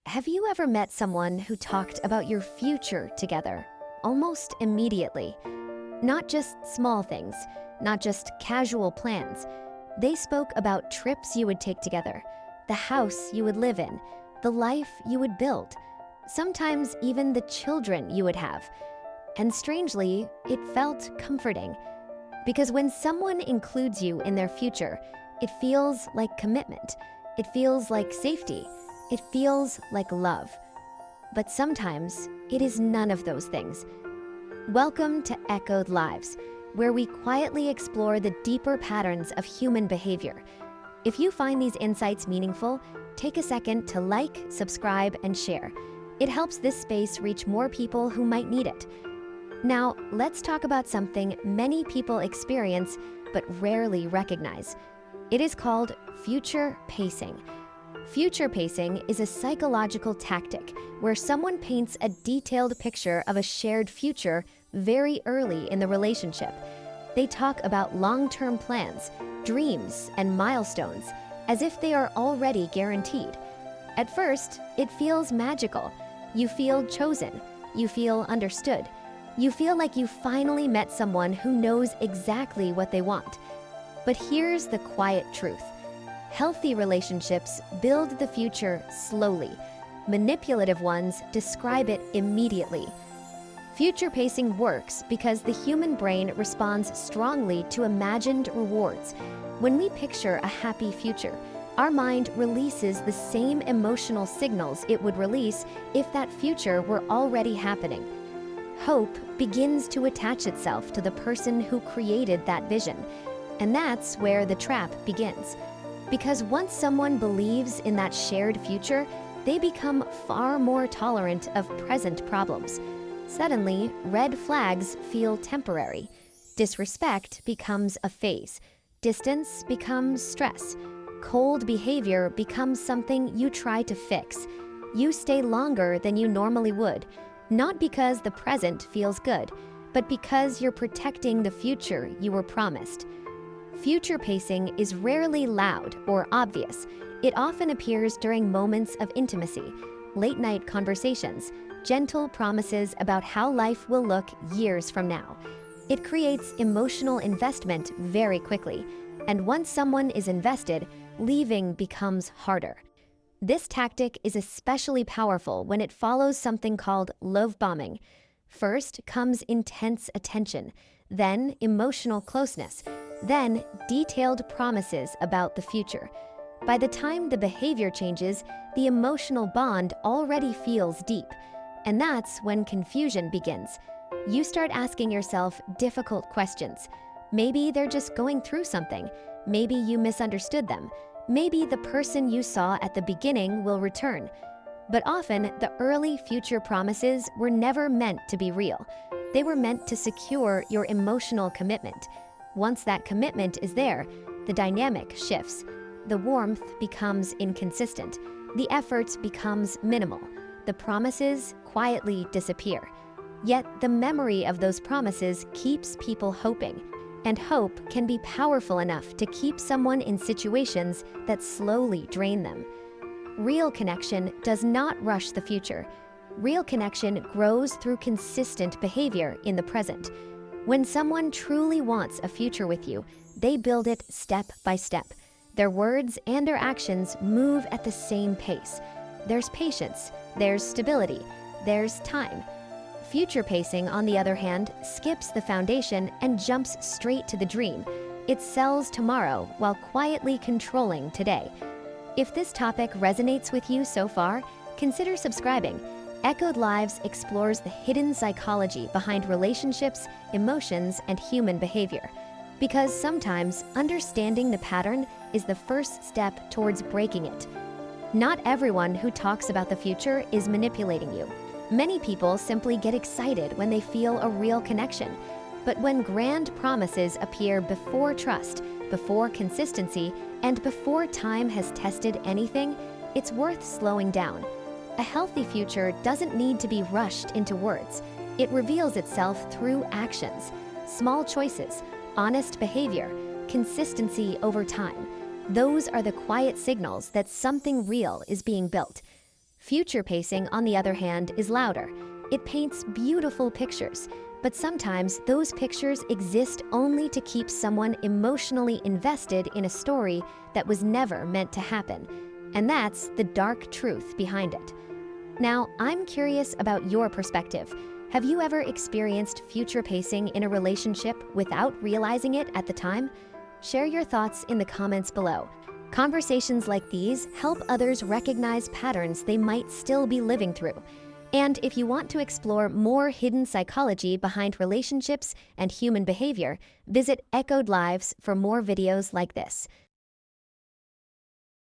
Have you ever met someone who talked about your future together, almost immediately? Not just small things, not just casual plans. They spoke about trips you would take together, the house you would live in, the life you would build, sometimes even the children you would have. And strangely, it felt comforting. Because when someone includes you in their future, it feels like commitment. It feels like safety. It feels like love. But sometimes it is none of those things. Welcome to Echoed Lives, where we quietly explore the deeper patterns of human behavior. If you find these insights meaningful, take a second to like, subscribe, and share. It helps this space reach more people who might need it. Now, let's talk about something many people experience but rarely recognize. It is called future pacing. Future pacing is a psychological tactic where someone paints a detailed picture of a shared future very early in the relationship. They talk about long-term plans, dreams, and milestones as if they are already guaranteed. At first, it feels magical. You feel chosen. You feel understood. You feel like you finally met someone who knows exactly what they want. But here's the quiet truth. Healthy relationships build the future slowly. Manipulative ones describe it immediately. Future pacing works because the human brain responds strongly to imagined rewards. When we picture a happy future, our mind releases the same emotional signals it would release if that future were already happening. Hope begins to attach itself to the person who created that vision, and that's where the trap begins. Because once someone believes in that shared future, they become far more tolerant of present problems. Suddenly, red flags feel temporary. Disrespect becomes a phase. Distance becomes stress. Cold behavior becomes something you try to fix. You stay longer than you normally would, not because the present feels good, but because you're protecting the future you were promised. Future pacing is rarely loud or obvious. It often appears during moments of intimacy, late-night conversations, gentle promises about how life will look years from now. It creates emotional investment very quickly, and once someone is invested, leaving becomes harder. This tactic is especially powerful when it follows something called love bombing. First comes intense attention, then emotional closeness, then detailed promises about the future. By the time the behavior changes, the emotional bond already feels deep. And that's when confusion begins. You start asking yourself difficult questions. Maybe they're just going through something. Maybe you misunderstood them. Maybe the person you saw at the beginning will return. But often, the early future promises were never meant to be real. They were meant to secure your emotional commitment. Once that commitment is there, the dynamic shifts. The warmth becomes inconsistent. The effort becomes minimal. The promises quietly disappear. Yet the memory of those promises keeps people hoping. And hope can be powerful enough to keep someone in situations that slowly drain them. Real connection does not rush the future. Real connection grows through consistent behavior in the present. When someone truly wants a future with you, they build it step by step. Their words and their actions move at the same pace. There's patience, there's stability, there's time. Future pacing, on the other hand, skips the foundation and jumps straight to the dream. It sells tomorrow while quietly controlling today. If this topic resonates with you so far, consider subscribing. Echoed Lives explores the hidden psychology behind relationships, emotions, and human behavior. Because sometimes understanding the pattern is the first step towards breaking it. Not everyone who talks about the future is manipulating you. Many people simply get excited when they feel a real connection. But when grand promises appear before trust, before consistency, and before time has tested anything, it's worth slowing down. A healthy future doesn't need to be rushed into words. It reveals itself through actions, small choices, honest behavior, consistency over time. Those are the quiet signals that something real is being built. Future pacing, on the other hand, is louder. It paints beautiful pictures, but sometimes those pictures exist only to keep someone emotionally invested in a story that was never meant to happen. And that's the dark truth behind it. Now, I'm curious about your perspective. Have you ever experienced future pacing in a relationship without realizing it at the time? Share your thoughts in the comments below. Conversations like these help others recognize patterns they might still be living through. And if you want to explore more hidden psychology behind relationships and human behavior, visit Echoed Lives for more videos like this.